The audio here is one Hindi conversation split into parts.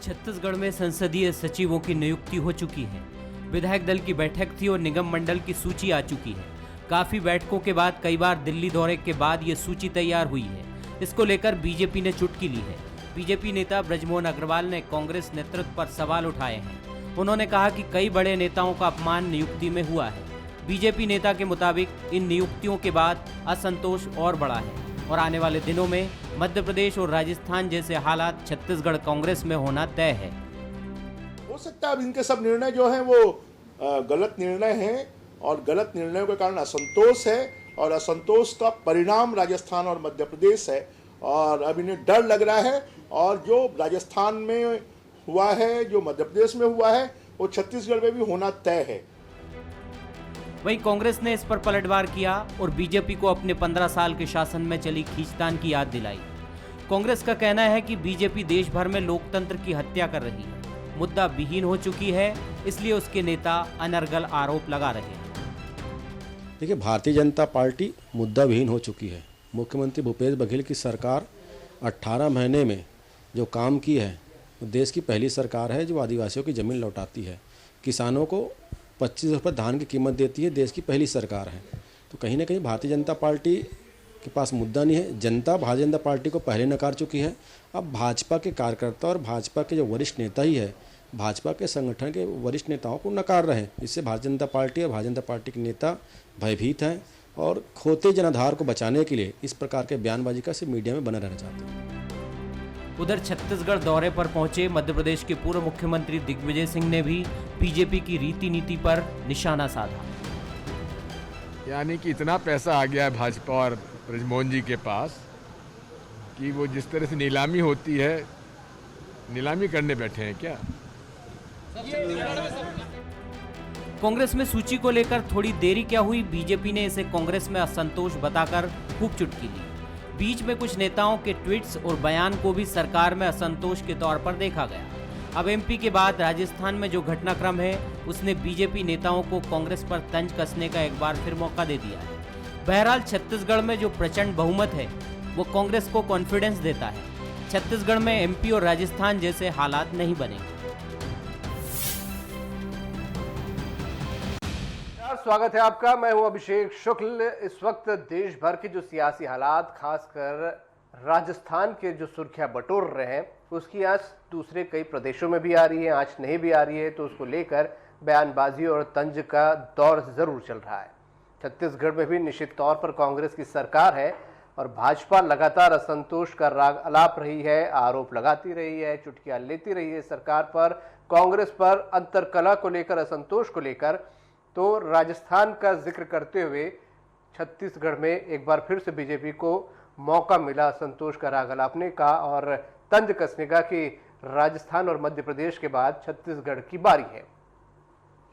छत्तीसगढ़ में संसदीय सचिवों की नियुक्ति हो चुकी है। विधायक दल की बैठक थी और निगम मंडल की सूची आ चुकी है। काफी बैठकों के बाद कई बार दिल्ली दौरे के बाद ये सूची तैयार हुई है। इसको लेकर बीजेपी ने चुटकी ली है। बीजेपी नेता बृजमोहन अग्रवाल ने कांग्रेस नेतृत्व पर सवाल उठाए हैं। उन्होंने कहा कि कई बड़े नेताओं का अपमान नियुक्ति में हुआ है। बीजेपी नेता के मुताबिक इन नियुक्तियों के बाद असंतोष और बढ़ा है और आने वाले दिनों में मध्य प्रदेश और राजस्थान जैसे हालात छत्तीसगढ़ कांग्रेस में होना तय है। हो सकता है अब इनके सब निर्णय जो हैं वो गलत निर्णय हैं और गलत निर्णयों के कारण असंतोष है और असंतोष का परिणाम राजस्थान और मध्य प्रदेश है और अब इन्हें डर लग रहा है और जो राजस्थान में हुआ है, जो मध्य प्रदेश में हुआ है, वो छत्तीसगढ़ में भी होना तय है। वहीं कांग्रेस ने इस पर पलटवार किया और बीजेपी को अपने 15 साल के शासन में चली खींचतान की याद दिलाई। कांग्रेस का कहना है कि बीजेपी देश भर में लोकतंत्र की हत्या कर रही है, मुद्दा विहीन हो चुकी है, इसलिए उसके नेता अनर्गल आरोप लगा रहे हैं। देखिए, भारतीय जनता पार्टी मुद्दा विहीन हो चुकी है। मुख्यमंत्री भूपेश बघेल की सरकार 18 महीने में जो काम की है, देश की पहली सरकार है जो आदिवासियों की ज़मीन लौटाती है, किसानों को 25 रुपये धान की कीमत देती है, देश की पहली सरकार है। तो कहीं ना कहीं भारतीय जनता पार्टी के पास मुद्दा नहीं है। जनता भारतीय जनता पार्टी को पहले नकार चुकी है। अब भाजपा के कार्यकर्ता और भाजपा के जो वरिष्ठ नेता ही है, भाजपा के संगठन के वरिष्ठ नेताओं को नकार रहे हैं। इससे भारतीय जनता पार्टी और भारतीय जनता पार्टी के नेता भयभीत हैं और खोते जनाधार को बचाने के लिए इस प्रकार के बयानबाजी का सिर्फ मीडिया में बना रहना चाहते हैं। उधर छत्तीसगढ़ दौरे पर पहुंचे मध्य प्रदेश के पूर्व मुख्यमंत्री दिग्विजय सिंह ने भी बीजेपी की रीति नीति पर निशाना साधा। यानी कि इतना पैसा आ गया है भाजपा और बृजमोहन जी के पास कि वो जिस तरह से नीलामी होती है, नीलामी करने बैठे हैं क्या? कांग्रेस में सूची को लेकर थोड़ी देरी क्या हुई, बीजेपी ने इसे कांग्रेस में असंतोष बताकर खूब चुटकी ली। बीच में कुछ नेताओं के ट्वीट्स और बयान को भी सरकार में असंतोष के तौर पर देखा गया। अब एमपी के बाद राजस्थान में जो घटनाक्रम है, उसने बीजेपी नेताओं को कांग्रेस पर तंज कसने का एक बार फिर मौका दे दिया है। बहरहाल छत्तीसगढ़ में जो प्रचंड बहुमत है, वो कांग्रेस को कॉन्फिडेंस देता है। छत्तीसगढ़ में एमपी और राजस्थान जैसे हालात नहीं बनेंगे। स्वागत है आपका, मैं हूं अभिषेक शुक्ल। इस वक्त देश भर के जो सियासी हालात, खासकर राजस्थान के जो सुर्खियां बटोर रहे हैं, उसकी आज दूसरे कई प्रदेशों में भी आ रही है, आज नहीं भी आ रही है, तो उसको लेकर बयानबाजी और तंज का दौर जरूर चल रहा है। छत्तीसगढ़ में भी निश्चित तौर पर कांग्रेस की सरकार है और भाजपा लगातार असंतोष का राग अलाप रही है, आरोप लगाती रही है, चुटकियां लेती रही है सरकार पर, कांग्रेस पर अंतरकलह को लेकर, असंतोष को लेकर। तो राजस्थान का जिक्र करते हुए छत्तीसगढ़ में एक बार फिर से बीजेपी को मौका मिला संतोष का राग अलापने का और तंज कसने का कि राजस्थान और मध्य प्रदेश के बाद छत्तीसगढ़ की बारी है।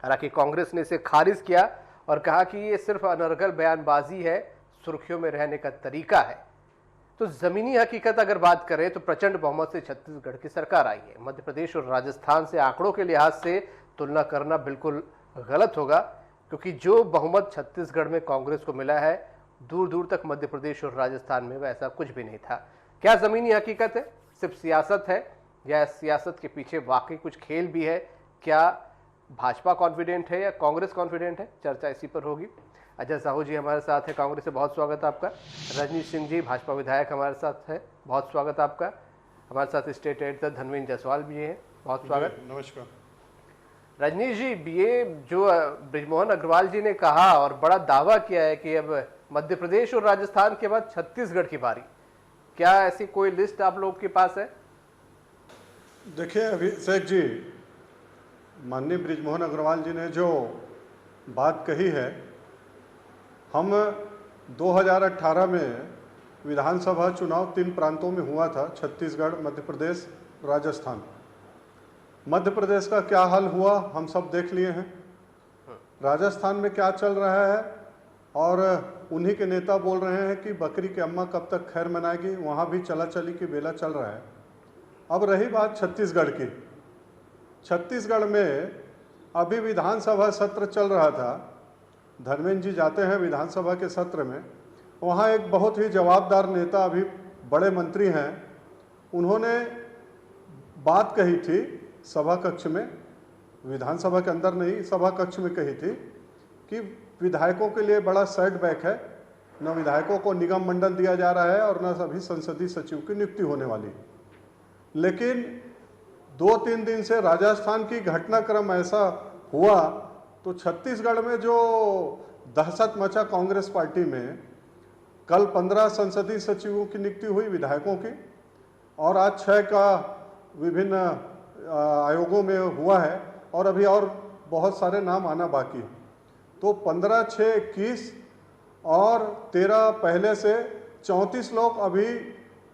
हालांकि कांग्रेस ने इसे खारिज किया और कहा कि ये सिर्फ अनर्गल बयानबाजी है, सुर्खियों में रहने का तरीका है। तो जमीनी हकीकत अगर बात करें तो प्रचंड बहुमत से छत्तीसगढ़ की सरकार आई है। मध्य प्रदेश और राजस्थान से आंकड़ों के लिहाज से तुलना करना बिल्कुल गलत होगा, क्योंकि जो बहुमत छत्तीसगढ़ में कांग्रेस को मिला है, दूर दूर तक मध्य प्रदेश और राजस्थान में वैसा कुछ भी नहीं था। क्या जमीनी हकीकत है, सिर्फ सियासत है, या सियासत के पीछे वाकई कुछ खेल भी है? क्या भाजपा कॉन्फिडेंट है या कांग्रेस कॉन्फिडेंट है? चर्चा इसी पर होगी। अजय साहू जी हमारे साथ है, कांग्रेस से, बहुत स्वागत आपका। रजनीश सिंह जी भाजपा विधायक हमारे साथ है, बहुत स्वागत आपका। हमारे साथ स्टेट एडिटर धनवीन जायसवाल भी हैं, बहुत स्वागत। नमस्कार रजनीश जी, ये जो बृजमोहन अग्रवाल जी ने कहा और बड़ा दावा किया है कि अब मध्य प्रदेश और राजस्थान के बाद छत्तीसगढ़ की बारी, क्या ऐसी कोई लिस्ट आप लोग के पास है? देखिए अभिषेक जी, माननीय बृजमोहन अग्रवाल जी ने जो बात कही है, हम 2018 में विधानसभा चुनाव 3 प्रांतों में हुआ था, छत्तीसगढ़, मध्य प्रदेश, राजस्थान। मध्य प्रदेश का क्या हाल हुआ हम सब देख लिए हैं, राजस्थान में क्या चल रहा है, और उन्हीं के नेता बोल रहे हैं कि बकरी की अम्मा कब तक खैर मनाएगी, वहाँ भी चला चली की बेला चल रहा है। अब रही बात छत्तीसगढ़ की, छत्तीसगढ़ में अभी विधानसभा सत्र चल रहा था, धर्मेंद्र जी जाते हैं विधानसभा के सत्र में, वहाँ एक बहुत ही जवाबदार नेता, अभी बड़े मंत्री हैं, उन्होंने बात कही थी सभा कक्ष में, विधानसभा के अंदर नहीं, सभा कक्ष में कही थी कि विधायकों के लिए बड़ा सेटबैक है, न विधायकों को निगम मंडल दिया जा रहा है और न सभी संसदीय सचिव की नियुक्ति होने वाली है। लेकिन 2-3 दिन से राजस्थान की घटनाक्रम ऐसा हुआ तो छत्तीसगढ़ में जो दहशत मचा कांग्रेस पार्टी में, कल 15 संसदीय सचिवों की नियुक्ति हुई विधायकों की, और आज 6 का विभिन्न आयोगों में हुआ है, और अभी और बहुत सारे नाम आना बाकी है। तो 15/6/21 और 13 पहले से 34 लोग अभी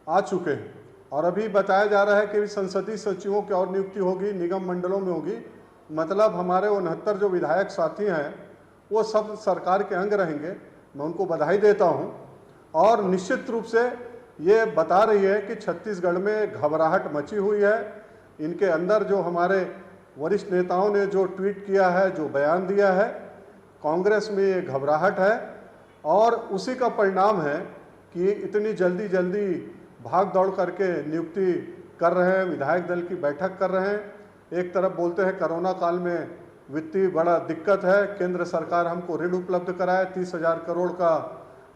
आ चुके हैं, और अभी बताया जा रहा है कि संसदीय सचिवों की और नियुक्ति होगी, निगम मंडलों में होगी। मतलब हमारे 69 जो विधायक साथी हैं वो सब सरकार के अंग रहेंगे। मैं उनको बधाई देता हूं, और निश्चित रूप से ये बता रही है कि छत्तीसगढ़ में घबराहट मची हुई है। इनके अंदर जो हमारे वरिष्ठ नेताओं ने जो ट्वीट किया है, जो बयान दिया है, कांग्रेस में ये घबराहट है, और उसी का परिणाम है कि इतनी जल्दी जल्दी भाग दौड़ करके नियुक्ति कर रहे हैं, विधायक दल की बैठक कर रहे हैं। एक तरफ बोलते हैं कोरोना काल में वित्तीय बड़ा दिक्कत है, केंद्र सरकार हमको ऋण उपलब्ध कराए, 30,000 करोड़ का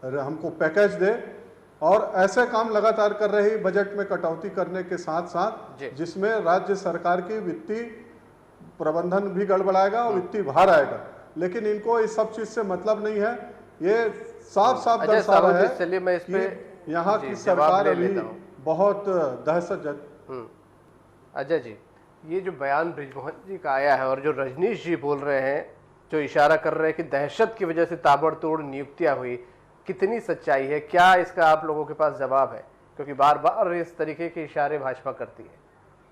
हमको पैकेज दे, और ऐसे काम लगातार कर रही, बजट में कटौती करने के साथ साथ जिसमें राज्य सरकार की वित्तीय प्रबंधन भी गड़बड़ाएगा और वित्तीय भार आएगा। लेकिन इनको इस सब चीज से मतलब नहीं है। ये साफ साफ दर्शा रहा है कि यहाँ की सरकार अभी बहुत दहशत। अजय जी, ये जो बयान बृजमोहन जी का आया है और जो रजनीश जी बोल रहे हैं, जो इशारा कर रहे हैं कि दहशत की वजह से ताबड़तोड़ नियुक्तियां हुई, कितनी सच्चाई है? क्या इसका आप लोगों के पास जवाब है? क्योंकि बार बार इस तरीके के इशारे भाजपा करती है।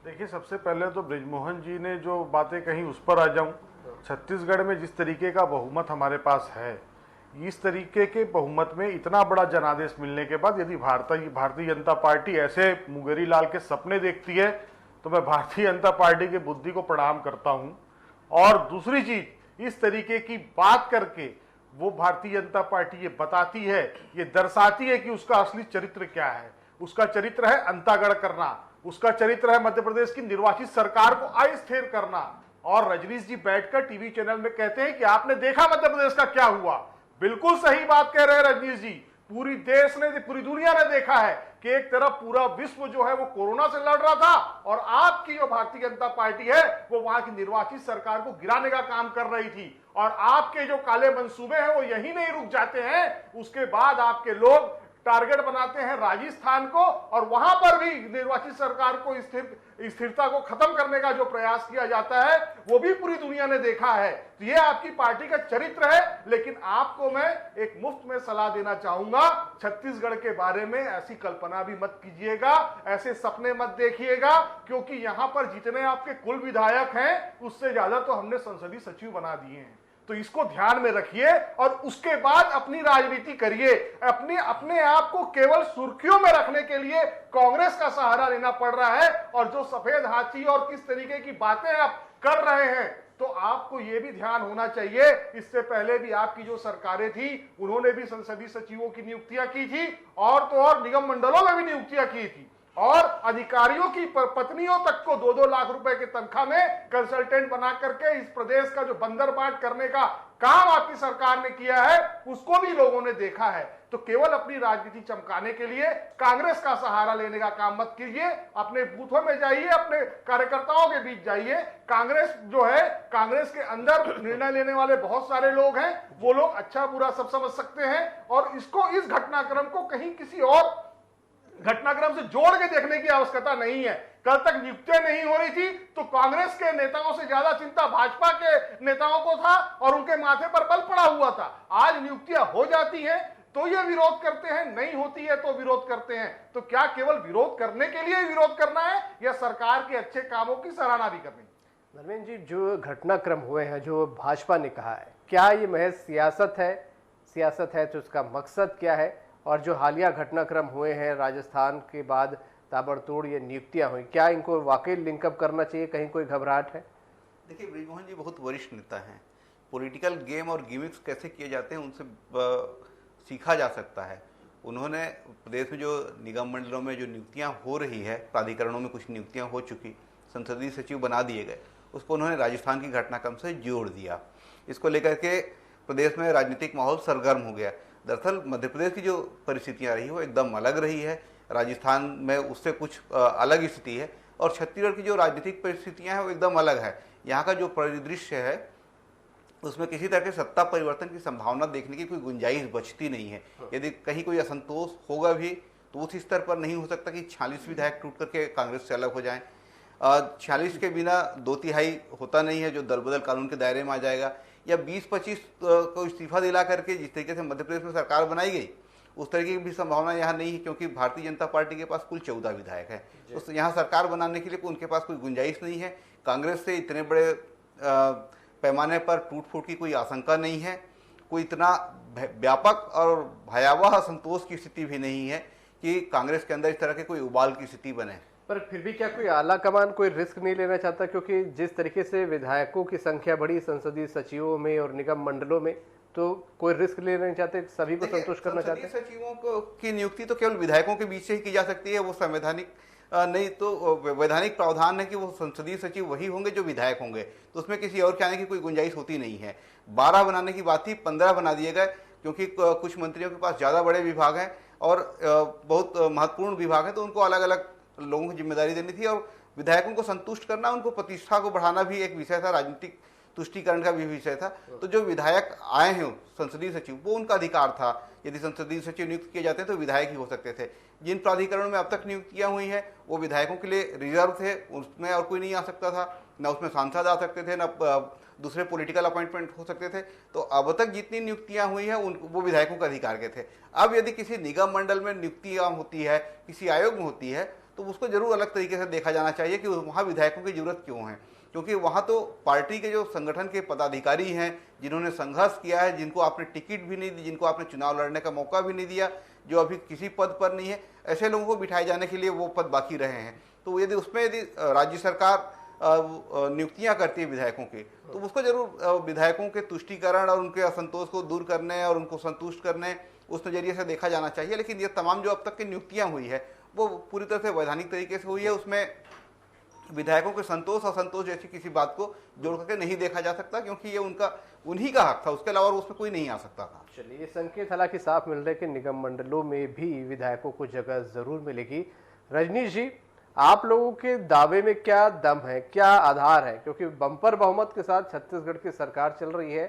देखिए, सबसे पहले तो बृजमोहन जी ने जो बातें कही उस पर आ जाऊं। छत्तीसगढ़ में जिस तरीके का बहुमत हमारे पास है, इस तरीके के बहुमत में इतना बड़ा जनादेश मिलने के बाद यदि भारतीय जनता पार्टी ऐसे मुंगेरी लाल के सपने देखती है तो मैं भारतीय जनता पार्टी की बुद्धि को प्रणाम करता हूं। और दूसरी चीज, इस तरीके की बात करके वो भारतीय जनता पार्टी ये बताती है, ये दर्शाती है कि उसका असली चरित्र क्या है। उसका चरित्र है अंतागढ़ करना, उसका चरित्र है मध्य प्रदेश की निर्वाचित सरकार को अस्थिर करना। और रजनीश जी बैठकर टीवी चैनल में कहते हैं कि आपने देखा मध्य प्रदेश का क्या हुआ। बिल्कुल सही बात कह रहे हैं रजनीश जी। पूरी देश ने, पूरी दुनिया ने देखा है कि एक तरफ पूरा विश्व जो है वो कोरोना से लड़ रहा था, और आपकी जो भारतीय जनता पार्टी है वो वहां की निर्वाचित सरकार को गिराने का काम कर रही थी। और आपके जो काले मंसूबे हैं वो यही नहीं रुक जाते हैं, उसके बाद आपके लोग टारगेट बनाते हैं राजस्थान को, और वहां पर भी निर्वाचित सरकार को स्थिरता को खत्म करने का जो प्रयास किया जाता है वो भी पूरी दुनिया ने देखा है। तो ये आपकी पार्टी का चरित्र है। लेकिन आपको मैं एक मुफ्त में सलाह देना चाहूंगा, छत्तीसगढ़ के बारे में ऐसी कल्पना भी मत कीजिएगा, ऐसे सपने मत देखिएगा, क्योंकि यहां पर जितने आपके कुल विधायक हैं उससे ज्यादा तो हमने संसदीय सचिव बना दिए हैं। तो इसको ध्यान में रखिए और उसके बाद अपनी राजनीति करिए। अपने आप को केवल सुर्खियों में रखने के लिए कांग्रेस का सहारा लेना पड़ रहा है, और जो सफेद हाथी और किस तरीके की बातें आप कर रहे हैं, तो आपको यह भी ध्यान होना चाहिए, इससे पहले भी आपकी जो सरकारें थी उन्होंने भी संसदीय सचिवों की नियुक्तियां की थी, और तो और निगम मंडलों में भी नियुक्तियां की थी, और अधिकारियों की पत्नियों तक को 2-2 लाख रुपए के तनख्वाह में कंसल्टेंट बना करके इस प्रदेश का जो बंदरबाट करने का काम आपकी सरकार ने किया है उसको भी लोगों ने देखा है। तो केवल अपनी राजनीति चमकाने के लिए कांग्रेस का सहारा लेने का काम मत कीजिए। अपने बूथों में जाइए, अपने कार्यकर्ताओं के बीच जाइए। कांग्रेस जो है, कांग्रेस के अंदर निर्णय लेने वाले बहुत सारे लोग हैं, वो लोग अच्छा बुरा सब समझ सकते हैं, और इसको, इस घटनाक्रम को कहीं किसी और घटनाक्रम से जोड़ के देखने की आवश्यकता नहीं है। कल तक नियुक्तियां नहीं हो रही थी तो कांग्रेस के नेताओं से ज्यादा चिंता भाजपा के नेताओं को था, और उनके माथे पर बल पड़ा हुआ था। आज नियुक्तियां हो जाती हैं तो ये विरोध करते हैं, नहीं होती है तो विरोध करते हैं। तो क्या केवल विरोध करने के लिए विरोध करना है, या सरकार के अच्छे कामों की सराहना भी करनी? धर्मेंद्र जी, जो घटनाक्रम हुए हैं, जो भाजपा ने कहा है, क्या ये महज सियासत है? सियासत है तो उसका मकसद क्या है? और जो हालिया घटनाक्रम हुए हैं राजस्थान के बाद ताबड़तोड़ ये नियुक्तियां हुई, क्या इनको वाकई लिंकअप करना चाहिए? कहीं कोई घबराहट है? देखिए, बृजमोहन जी बहुत वरिष्ठ नेता हैं। पॉलिटिकल गेम और गिमिक्स कैसे किए जाते हैं उनसे सीखा जा सकता है। उन्होंने प्रदेश में जो निगम मंडलों में जो नियुक्तियां हो रही है, प्राधिकरणों में कुछ नियुक्तियां हो चुकी, संसदीय सचिव बना दिए गए, उसको उन्होंने राजस्थान की घटनाक्रम से जोड़ दिया। इसको लेकर के प्रदेश में राजनीतिक माहौल सरगर्म हो गया। दरअसल मध्य प्रदेश की जो परिस्थितियां रही वो एकदम अलग रही है, राजस्थान में उससे कुछ अलग स्थिति है, और छत्तीसगढ़ की जो राजनीतिक परिस्थितियां हैं वो एकदम अलग है। यहाँ का जो परिदृश्य है उसमें किसी तरह के सत्ता परिवर्तन की संभावना देखने की कोई गुंजाइश बचती नहीं है। यदि कहीं कोई असंतोष होगा भी तो उस स्तर पर नहीं हो सकता कि 46 विधायक टूट करके कांग्रेस से अलग हो जाएं। 46 के बिना 2/3 होता नहीं है जो दलबदल कानून के दायरे में आ जाएगा, या 20-25 को इस्तीफा दिला करके जिस तरीके से मध्य प्रदेश में सरकार बनाई गई उस तरीके की भी संभावना यहाँ नहीं है, क्योंकि भारतीय जनता पार्टी के पास कुल 14 विधायक हैं। उस यहाँ सरकार बनाने के लिए उनके पास कोई गुंजाइश नहीं है। कांग्रेस से इतने बड़े पैमाने पर टूट फूट की कोई आशंका नहीं है। कोई इतना व्यापक और भयावह असंतोष की स्थिति भी नहीं है कि कांग्रेस के अंदर इस तरह के कोई उबाल की स्थिति बने। पर फिर भी क्या कोई आला कमान कोई रिस्क नहीं लेना चाहता, क्योंकि जिस तरीके से विधायकों की संख्या बढ़ी संसदीय सचिवों में और निगम मंडलों में, तो कोई रिस्क लेना नहीं चाहते, सभी को संतुष्ट करना चाहते हैं। सचिवों की नियुक्ति तो केवल विधायकों के बीच से ही की जा सकती है, वो संवैधानिक नहीं तो वैधानिक प्रावधान है कि वो संसदीय सचिव वही होंगे जो विधायक होंगे, तो उसमें किसी और के आने की कोई गुंजाइश होती नहीं है। 12 बनाने की बात थी, 15 बना दिए गए, क्योंकि कुछ मंत्रियों के पास ज़्यादा बड़े विभाग हैं और बहुत महत्वपूर्ण विभाग हैं, तो उनको अलग अलग लोगों की जिम्मेदारी देनी थी, और विधायकों को संतुष्ट करना, उनको प्रतिष्ठा को बढ़ाना भी एक विषय था, राजनीतिक तुष्टीकरण का भी विषय था। तो जो विधायक आए हैं संसदीय सचिव, वो उनका अधिकार था। यदि संसदीय सचिव नियुक्त किए जाते हैं तो विधायक ही हो सकते थे। जिन प्राधिकरणों में अब तक नियुक्तियां हुई हैं वो विधायकों के लिए रिजर्व थे, उसमें और कोई नहीं आ सकता था, न उसमें सांसद आ सकते थे, न दूसरे पॉलिटिकल अपॉइंटमेंट हो सकते थे। तो अब तक जितनी नियुक्तियां हुई हैं वो विधायकों के अधिकार के थे। अब यदि किसी निगम मंडल में नियुक्तियां होती है, किसी आयोग में होती है, तो उसको जरूर अलग तरीके से देखा जाना चाहिए कि वहाँ विधायकों की जरूरत क्यों है, क्योंकि वहाँ तो पार्टी के जो संगठन के पदाधिकारी हैं, जिन्होंने संघर्ष किया है, जिनको आपने टिकट भी नहीं दी, जिनको आपने चुनाव लड़ने का मौका भी नहीं दिया, जो अभी किसी पद पर नहीं है, ऐसे लोगों को बिठाए जाने के लिए वो पद बाकी रहे हैं। तो यदि उसमें यदि राज्य सरकार नियुक्तियां करती है विधायकों की, तो उसको जरूर विधायकों के तुष्टीकरण और उनके असंतोष को दूर करने और उनको संतुष्ट करने उस नज़रिए से देखा जाना चाहिए। लेकिन ये तमाम जो अब तक की नियुक्तियां हुई है वो पूरी तरह से वैधानिक तरीके से हुई है, उसमें विधायकों के संतोष असंतोष जैसी किसी बात को जोड़ करके नहीं देखा जा सकता, क्योंकि ये उन्हीं का हक था, उसके अलावा उसमें कोई नहीं आ सकता था। चलिए, ये संकेत हालांकि साफ मिल रहा है कि निगम मंडलों में भी विधायकों को जगह जरूर मिलेगी। रजनीश जी, आप लोगों के दावे में क्या दम है, क्या आधार है, क्योंकि बम्पर बहुमत के साथ छत्तीसगढ़ की सरकार चल रही है,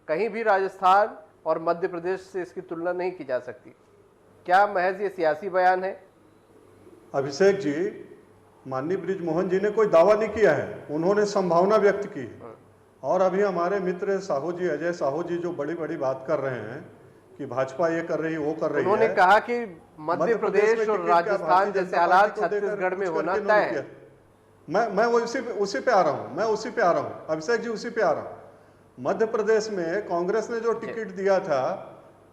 कहीं भी राजस्थान और मध्य प्रदेश से इसकी तुलना नहीं की जा सकती। क्या महज ये सियासी बयान है? अभिषेक जी, माननीय बृजमोहन जी ने कोई दावा नहीं किया है, उन्होंने संभावना व्यक्त की है। और अभी हमारे मित्र साहू जी, अजय साहू जी, जो बड़ी बड़ी बात कर रहे हैं कि भाजपा ये कर रही है, वो कर रही है, उन्होंने कहा कि मध्य प्रदेश और राजस्थान जैसे हालात छत्तीसगढ़ में होना तय है। मैं उसी पे आ रहा हूँ अभिषेक जी, उसी पे आ रहा हूँ। मध्य प्रदेश में कांग्रेस ने जो टिकट दिया था,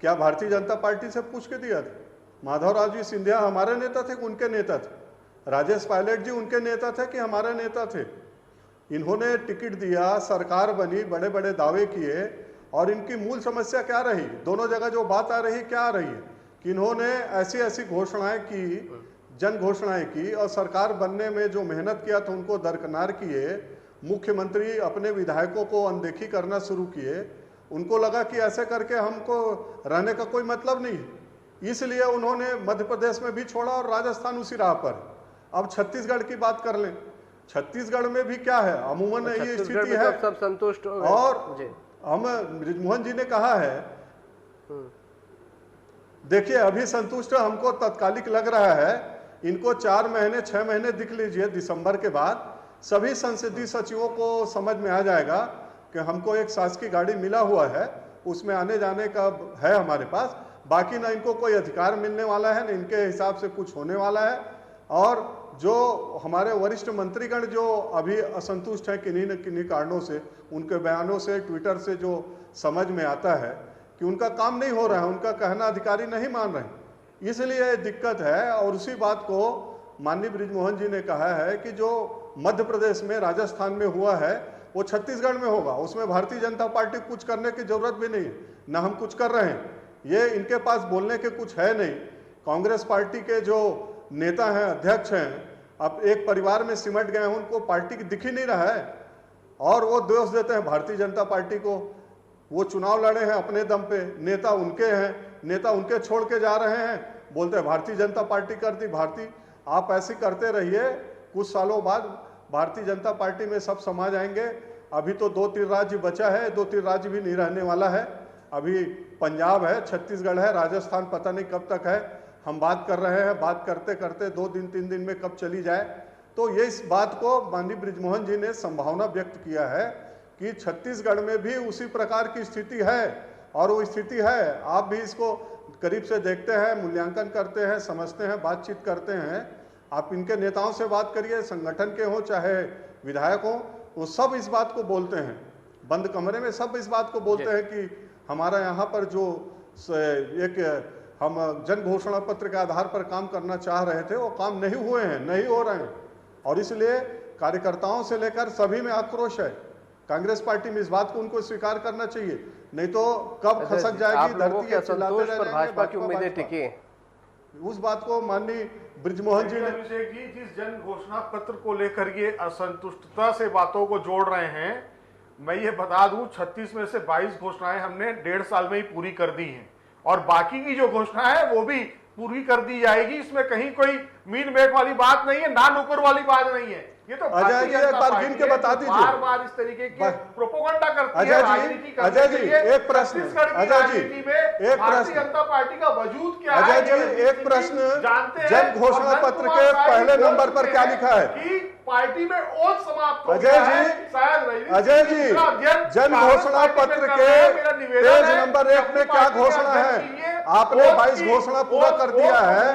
क्या भारतीय जनता पार्टी से पूछ के दिया था? माधवराव जी सिंधिया हमारे नेता थे, उनके नेता थे? राजेश पायलट जी उनके नेता थे कि हमारे नेता थे? इन्होंने टिकट दिया, सरकार बनी, बड़े बड़े दावे किए, और इनकी मूल समस्या क्या रही? दोनों जगह जो बात आ रही क्या आ रही है कि इन्होंने ऐसी ऐसी घोषणाएं की, जन घोषणाएं की, और सरकार बनने में जो मेहनत किया था उनको दरकिनार किए। मुख्यमंत्री अपने विधायकों को अनदेखी करना शुरू किए। उनको लगा कि ऐसे करके हमको रहने का कोई मतलब नहीं, इसलिए उन्होंने मध्य प्रदेश में भी छोड़ा और राजस्थान उसी राह पर। अब छत्तीसगढ़ की बात कर लें, छत्तीसगढ़ में भी क्या है, अमूमन ये स्थिति है, सब संतुष्ट हो गए। और हम बृजमोहन जी ने कहा है, देखिए अभी संतुष्ट हमको तात्कालिक लग रहा है, इनको 4 महीने 6 महीने दिख लीजिए, दिसंबर के बाद सभी संसदीय सचिवों को समझ में आ जाएगा कि हमको एक शासकीय गाड़ी मिला हुआ है, उसमें आने जाने का है हमारे पास, बाकी ना इनको कोई अधिकार मिलने वाला है, ना इनके हिसाब से कुछ होने वाला है। और जो हमारे वरिष्ठ मंत्रीगण जो अभी असंतुष्ट हैं किन्हीं न किन्हीं कारणों से, उनके बयानों से, ट्विटर से जो समझ में आता है कि उनका काम नहीं हो रहा है, उनका कहना अधिकारी नहीं मान रहे, इसलिए दिक्कत है। और उसी बात को माननीय बृजमोहन जी ने कहा है कि जो मध्य प्रदेश में, राजस्थान में हुआ है वो छत्तीसगढ़ में होगा, उसमें भारतीय जनता पार्टी कुछ करने की जरूरत भी नहीं है, ना हम कुछ कर रहे हैं, ये इनके पास बोलने के कुछ है नहीं। कांग्रेस पार्टी के जो नेता हैं, अध्यक्ष हैं, अब एक परिवार में सिमट गए हैं, उनको पार्टी की दिख ही नहीं रहा है और वो दोष देते हैं भारतीय जनता पार्टी को। वो चुनाव लड़े हैं अपने दम पे, नेता उनके हैं, नेता उनके छोड़ के जा रहे हैं, बोलते हैं भारतीय जनता पार्टी कर दी भारतीय। आप ऐसे करते रहिए, कुछ सालों बाद भारतीय जनता पार्टी में सब समा जाएंगे। अभी तो 2-3 राज्य बचा है, 2-3 राज्य भी नहीं रहने वाला है। अभी पंजाब है, छत्तीसगढ़ है, राजस्थान पता नहीं कब तक है। हम बात कर रहे हैं, बात करते करते 2 दिन 3 दिन में कब चली जाए। तो ये इस बात को माननीय बृजमोहन जी ने संभावना व्यक्त किया है कि छत्तीसगढ़ में भी उसी प्रकार की स्थिति है और वो स्थिति है। आप भी इसको करीब से देखते हैं, मूल्यांकन करते हैं, समझते हैं, बातचीत करते हैं। आप इनके नेताओं से बात करिए, संगठन के हो चाहे विधायक हो, वो सब इस बात को बोलते हैं। बंद कमरे में सब इस बात को बोलते हैं कि हमारा यहाँ पर जो एक हम जन घोषणा पत्र के आधार पर काम करना चाह रहे थे वो काम नहीं हुए हैं, नहीं हो रहे हैं और इसलिए कार्यकर्ताओं से लेकर सभी में आक्रोश है। कांग्रेस पार्टी में इस बात को उनको स्वीकार करना चाहिए, नहीं तो कब खसक जाएगी धरती, चिल्लाते रह जाएंगे, भाजपा की उम्मीदें टिकी हैं। उस बात को माननीय बृजमोहन जी ने अभिषेक जी जिस जन घोषणा पत्र को लेकर ये असंतुष्टता से बातों को जोड़ रहे हैं, मैं ये बता दूं 36 में से 22 घोषणाएं हमने 1.5 साल में ही पूरी कर दी हैं और बाकी की जो घोषणा है वो भी पूरी कर दी जाएगी। इसमें कहीं कोई मीन मेट वाली बात नहीं है, ना नुकुर वाली बात नहीं है। ये तो अजय जी एक बार गिन के बता दीजिए, बार बार इस तरीके की प्रोपोगंडा करती है अजय राजनीति जी, अजय जी एक प्रश्न, अजय जी एक भारतीय जनता पार्टी का वजूद क्या है? अजय जी एक प्रश्न, जानते जन घोषणा पत्र के पहले नंबर पर क्या लिखा है कि पार्टी में ओथ समाप्त हो अजय गया जी, है। शायद अजय जी जन घोषणा पत्र के पेज नंबर 1 में क्या घोषणा है? आपने 22 घोषणा पूरा कर दिया है,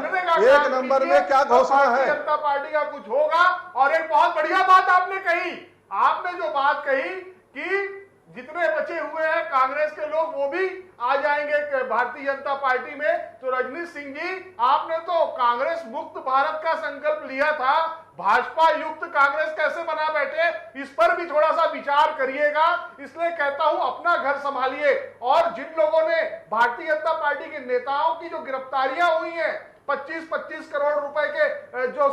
1 नंबर में क्या घोषणा है? जनता पार्टी का कुछ होगा। और एक बहुत बढ़िया बात आपने कही, आपने जो बात कही कि जितने बचे हुए हैं कांग्रेस के लोग वो भी आ जाएंगे भारतीय जनता पार्टी में। तो रजनीश सिंह जी, आपने तो कांग्रेस मुक्त भारत का संकल्प लिया था, भाजपा युक्त कांग्रेस कैसे बना बैठे, इस पर भी थोड़ा सा विचार करिएगा। इसलिए कहता हूं अपना घर संभालिए। और जिन लोगों ने भारतीय जनता पार्टी के नेताओं की जो गिरफ्तारियां हुई हैं, 25-25 करोड़ रुपए के जो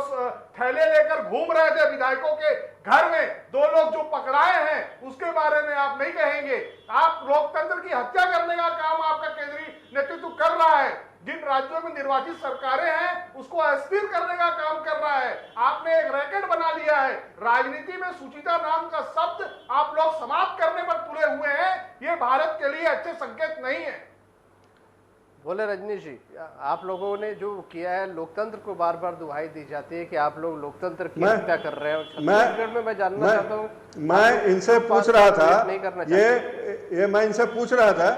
थैले लेकर घूम रहे थे विधायकों के घर में, 2 लोग जो पकड़ाए हैं उसके बारे में आप नहीं कहेंगे। आप लोकतंत्र की हत्या करने का काम आपका केंद्रीय नेतृत्व कर रहा है। जिन राज्यों में निर्वाचित सरकारें हैं उसको अस्थिर करने का काम कर रहा है। आपने एक रैकेट बना लिया है। राजनीति में सुचिता नाम का शब्द आप लोग समाप्त करने पर तुले हुए हैं। ये भारत के लिए अच्छे संकेत नहीं है। बोले रजनीश जी, आप लोगों ने जो किया है, लोकतंत्र को बार बार दुहाई दी जाती है कि आप लोग लोकतंत्र की हत्या कर रहे हैं। और छत्तीसगढ़ में मैं जानना चाहता हूँ, मैं इनसे पूछ रहा था, ये मैं इनसे पूछ रहा था,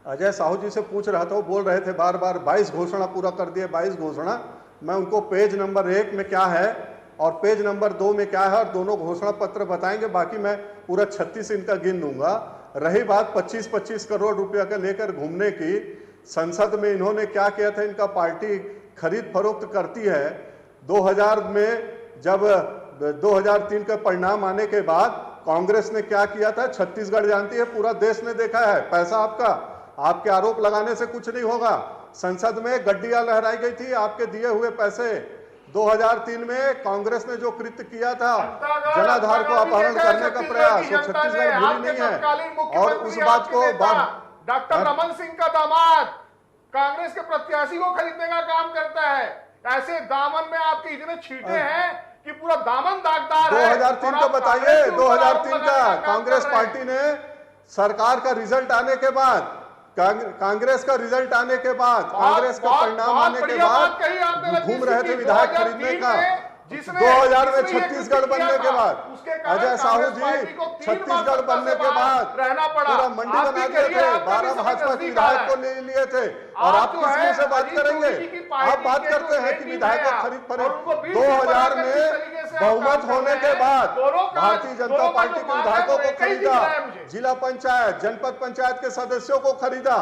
अजय साहू जी से पूछ रहा था, वो बोल रहे थे बार बार 22 घोषणा पूरा कर दिए, 22 घोषणा। मैं उनको पेज नंबर 1 में क्या है और पेज नंबर 2 में क्या है और दोनों घोषणा पत्र बताएंगे, बाकी मैं पूरा 36 इनका गिन दूंगा। रही बात 25-25 करोड़ रुपया का लेकर घूमने की, संसद में इन्होंने क्या किया था? इनका पार्टी खरीद फरोख्त करती है। 2000 में जब 2003 का परिणाम आने के बाद कांग्रेस ने क्या किया था? छत्तीसगढ़ जानती है, पूरा देश ने देखा है। पैसा आपके आरोप लगाने से कुछ नहीं होगा। संसद में गड्डियां लहराई गई थी, आपके दिए हुए पैसे। 2003 में कांग्रेस ने जो कृत्य किया था, जनाधार को अपहरण करने का प्रयास, वो छत्तीसगढ़ भूली नहीं है। और उस बात को डॉक्टर रमन सिंह का दामाद कांग्रेस के प्रत्याशी को खरीदने का काम करता है। ऐसे दामन में आपके इतने छींटे हैं कि पूरा दामन दागदार है। 2003 का बताइए, 2003 का कांग्रेस पार्टी ने सरकार का रिजल्ट आने के बाद, कांग्रेस का रिजल्ट आने के बाद, कांग्रेस का परिणाम आने के बाद घूम रहे थे विधायक खरीदने का। 2000 में छत्तीसगढ़ बनने के बाद, अजय साहू जी, छत्तीसगढ़ बनने के बाद पूरा मंडी बना दिए थे, 12 भाजपा के विधायक को ले लिए थे। और आप किस मुंह से बात करेंगे? आप बात करते हैं कि विधायक को खरीद फरोख्त। 2000 में बहुमत होने के बाद भारतीय जनता पार्टी के विधायकों को खरीदा, जिला पंचायत, जनपद पंचायत के सदस्यों को खरीदा।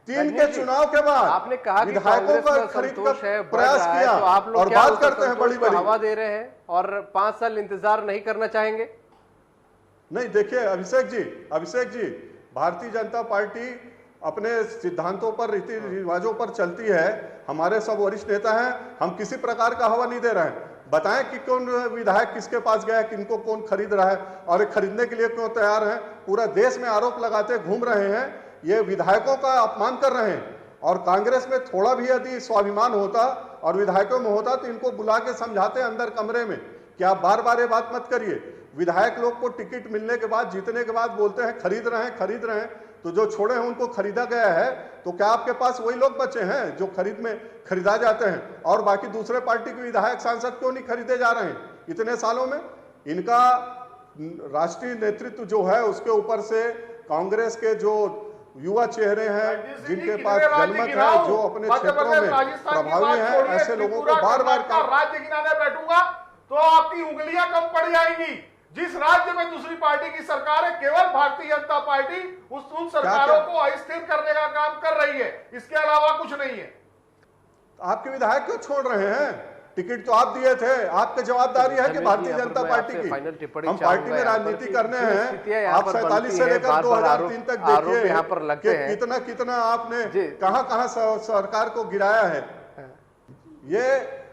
3 के चुनाव के बाद आपने कहा कि विधायकों का खरीद का प्रयास किया, तो आप लोग और बात करते हैं बड़ी बड़ी हवा दे रहे हैं और 5 साल इंतजार नहीं करना चाहेंगे? नहीं, देखिए अभिषेक जी, भारतीय जनता पार्टी अपने सिद्धांतों पर, रीति रिवाजों पर चलती है। हमारे सब वरिष्ठ नेता हैं, हम किसी प्रकार का हवा नहीं दे रहे हैं। बताएं कि कौन विधायक किसके पास गया है, किनको कौन खरीद रहा है और ये खरीदने के लिए क्यों तैयार है। पूरा देश में आरोप लगाते घूम रहे हैं, ये विधायकों का अपमान कर रहे हैं। और कांग्रेस में थोड़ा भी यदि स्वाभिमान होता और विधायकों में होता तो इनको बुला के समझाते अंदर कमरे में कि आप बार बार ये बात मत करिए। विधायक लोग को टिकट मिलने के बाद, जीतने के बाद बोलते हैं खरीद रहे हैं, तो जो छोड़े हैं उनको खरीदा गया है, तो क्या आपके पास वही लोग बचे हैं जो खरीदा जाते हैं? और बाकी दूसरे पार्टी के विधायक सांसद क्यों नहीं खरीदे जा रहे हैं इतने सालों में? इनका राष्ट्रीय नेतृत्व जो है उसके ऊपर से कांग्रेस के जो युवा चेहरे हैं, जिनके पास जनमत है, जो अपने क्षेत्रों में प्रभावी हैं, ऐसे लोगों को बार बार राज्य गिनाने बैठूंगा तो आपकी उंगलियां कम पड़ जाएंगी। जिस राज्य में दूसरी पार्टी की सरकार है, केवल भारतीय जनता पार्टी उन सरकारों को अस्थिर करने का काम कर रही है, इसके अलावा कुछ नहीं है। आपके विधायक क्यों छोड़ रहे हैं? टिकट तो आप दिए थे, आपकी जवाबदारी है कि भारतीय जनता पार्टी की। हम पार्टी में राजनीति करने हैं। आप 47 से लेकर 2003 तक देखिए कि कितना आपने कहां सरकार को गिराया है। ये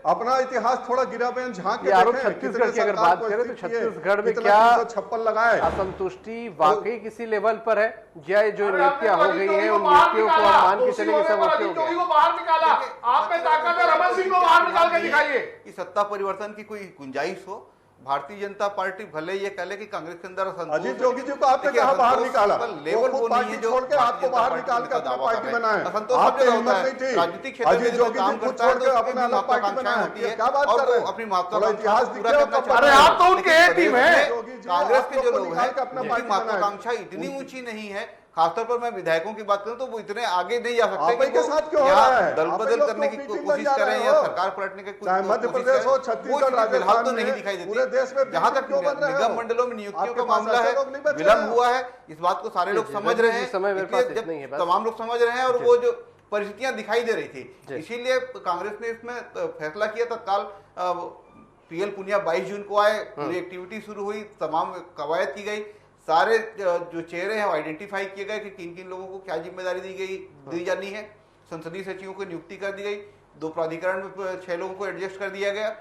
अपना इतिहास थोड़ा गिरा बयान झांक के देखें। छत्तीसगढ़ की अगर बात करें तो छत्तीसगढ़ में क्या लगाए असंतुष्टि वाकई किसी लेवल पर है, या जो नियुक्तियां हो गई है उन नियुक्तियों को हम मान के चलेंगे सब ओके हो गया? बाहर निकाला आपने, ताकत है रमन सिंह को बाहर निकाल के दिखाइए कि सत्ता परिवर्तन की कोई गुंजाइश हो। भारतीय जनता पार्टी भले ये कह ले कि कांग्रेस के अंदर अजीत जोगी जी को आपने कहा बाहर निकाला, लेवल वो नहीं है जो छोड़ के आपको बाहर निकाल के अपना पार्टी बनाए। आपको हिम्मत नहीं थी राजनीतिक क्षेत्र में जो काम करता है तो अपनी महत्वाकांक्षाएं होती है और वो अपनी महत्वाकांक्षा पूरा करना चाहते हैं। आप तो उनके टीम है। कांग्रेस के जो लोग हैं उनकी महत्वाकांक्षा इतनी ऊंची नहीं है। खासतौर पर मैं विधायकों की बात करूं तो वो इतने आगे नहीं जा सकते कि साथ क्यों हो रहा है? दल बदल करने की कोशिश करें या सरकार पलटने की कोशिश, मध्य प्रदेश हो, छत्तीसगढ़, फिलहाल तो नहीं दिखाई देती। पूरे देश में जहां तक निगम मंडलों में नियुक्तियों का मामला है, विलंब हुआ है, इस बात को सारे लोग समझ रहे हैं, तमाम लोग समझ रहे हैं। और वो जो परिस्थितियां दिखाई दे रही थी, इसीलिए कांग्रेस ने इसमें फैसला किया। तत्काल पीएल पुनिया 22 जून को आए, पूरी एक्टिविटी शुरू हुई, तमाम कवायद की गई, सारे जो चेहरे हैं वो आइडेंटिफाई किए गए कि किन किन लोगों को क्या जिम्मेदारी दी जानी है। संसदीय सचिवों की नियुक्ति कर दी गई, 2 प्राधिकरण में 6 लोगों को एडजस्ट कर दिया गया।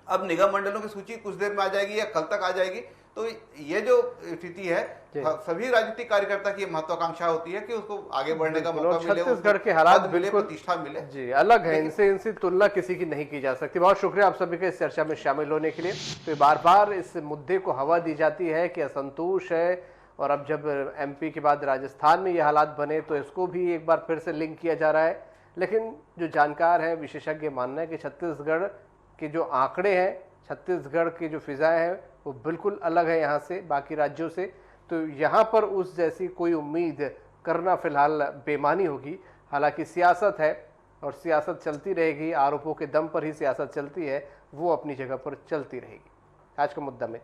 अब निगम मंडलों की सूची कुछ देर में आ जाएगी या कल तक आ जाएगी। तो ये जो स्थिति है, सभी राजनीतिक कार्यकर्ता की महत्वाकांक्षा होती है कि उसको आगे बढ़ने का मौका मिले, छत्तीसगढ़ के हालात बिल्कुल प्रतिष्ठा मिले। जी अलग है, इनसे तुलना किसी की नहीं की जा सकती। बहुत शुक्रिया आप सभी के इस चर्चा में शामिल होने के लिए। तो बार बार इस मुद्दे को हवा दी जाती है कि असंतोष है, और अब जब एमपी के बाद राजस्थान में ये हालात बने तो इसको भी एक बार फिर से लिंक किया जा रहा है। लेकिन जो जानकार हैं, विशेषज्ञ मानना है कि छत्तीसगढ़ के जो आंकड़े हैं, छत्तीसगढ़ की जो फिजाएं हैं वो बिल्कुल अलग है यहाँ से, बाकी राज्यों से। तो यहाँ पर उस जैसी कोई उम्मीद करना फिलहाल बेमानी होगी। हालांकि सियासत है और सियासत चलती रहेगी, आरोपों के दम पर ही सियासत चलती है, वो अपनी जगह पर चलती रहेगी। आज का मुद्दा में